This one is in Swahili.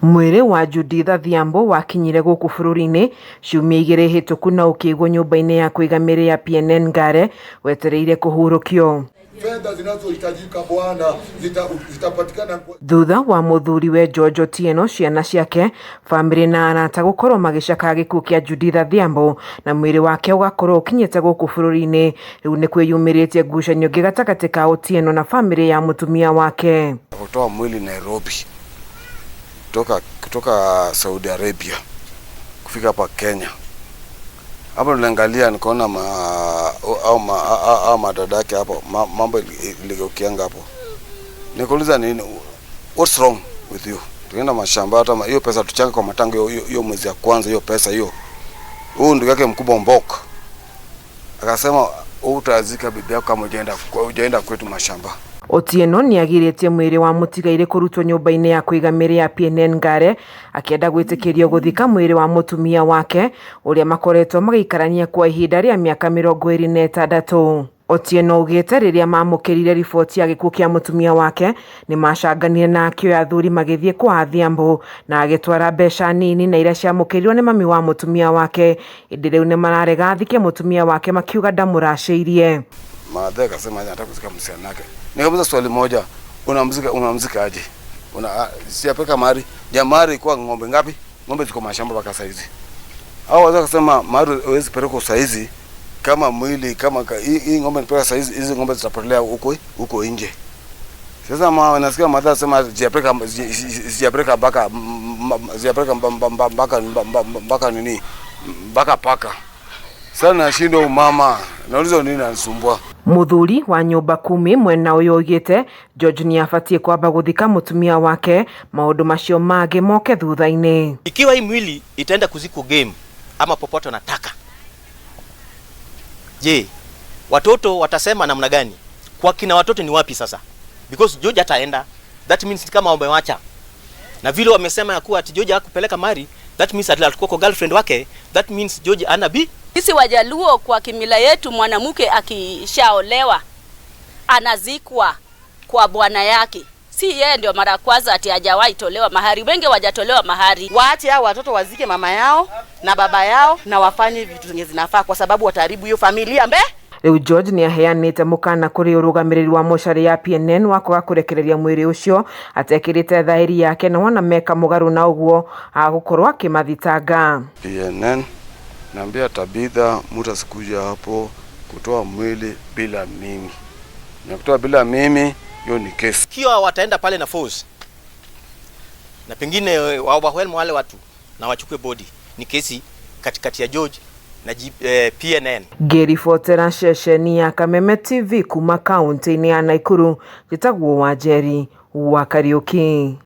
Mwiri wa Judith Adhiambo wakinyire guku bururi-ini ciumia 2 hituku na ukigwo nyumba-ini ya kuiga miri ya PNN Ngare wetereire kuhurukio. Fedha zinazohitajika bwana zitapatikana. Thutha wa muthuriwe George Otieno, ciana ciake, family na arata gukorwo magicaka gikuo kia Judith Adhiambo na mwiri wake ugakorwo ukinyite guku bururi-ini, riu ni kwiyumiritie ngucanio ngi gatagati ka Otieno na family ya mutumia wake. Kutoa mwili Nairobi kutoka Saudi Arabia kufika hapa Kenya. Hapo niliangalia nikaona au madada yake hapo mambo iligokianga hapo. Nikauliza nini, what's wrong with you? Tuenda mashamba, hata hiyo pesa tuchanga kwa matango hiyo mwezi ya kwanza, hiyo pesa hiyo. Huyu ndugu yake mkubwa Mbok akasema utazika bibi yako kama hujaenda kwetu mashamba. Otieno ni agiritie mwiri wa mutigaire kurutwo nyumba-ini ya kuiga miri ya PNN Ngare, akienda gwitikirio guthika mwiri wa mutumia wake uria makoretwo magiikarania kwa ihinda ria miaka 26. Otieno ugite riria mamukirire riboti ya gikuo kia mutumia wake ni macanganire na akioya athuri magithie kwa Adhiambo na agitwara mbeca nini na iria ciamukirirwo ni mami wa mutumia wake, indi riu ni mararega athike mutumia wake makiuga ndamuraciirie. Maadhe akasema anataka kuzika msichana wake. Nikamuuliza swali moja, unamzika aje? Siapeka mari. Jamari kwa ng'ombe ngapi? Ng'ombe ziko mashamba mpaka saizi. Hao wazee akasema mari hawezi peleka saizi kama mwili kama hii ng'ombe nipeleka saizi, hizi ng'ombe zitapotelea huko nje. Sasa nasikia madha anasema sijapeleka mpaka nini? Mpaka paka. Sana nashindo mama, nauliza nini anasumbua. Muthuri wa nyumba 10 mwena uyu ugite George ni afatie kwamba guthika mutumia wake, maundu macio mage moke thutha-ini. Ikiwa hii mwili itaenda kuzikwa game ama popote wanataka, je, watoto watasema namna gani? Kwa kina watoto ni wapi sasa? Because George ataenda, that means kama wamewacha. Na vile wamesema ya kuwa ati George hakupeleka mari, that means alikuwa kwa girlfriend wake, that means George anabi. Sisi Wajaluo kwa kimila yetu, mwanamke akishaolewa anazikwa kwa bwana yake. Si yeye ndio mara kwanza ati hajawahi tolewa mahari. Wengi wajatolewa mahari. Waache hao watoto wazike mama yao na baba yao na wafanye vitu zenye zinafaa, kwa sababu wataharibu hiyo familia mbe. Riu George ni aheanite mukana kuri urugamiriri wa mochari ya PNN wako kurekereria mwiri ucio atekirite thairi yake na wana meka mugaru na uguo agukorwa kimathitanga. PNN naambia Tabitha mtu asikuja hapo kutoa mwili bila mimi. Na kutoa bila mimi hiyo ni kesi. Kiwa wataenda pale na force na pengine wawahelmu wale watu na wachukue body, ni kesi katikati ya George na PNN. Geri Fotera, shesheni ya Kameme TV kuma kaunti ni ya Nakuru, jitagwo Wanjeri wa Kariuki.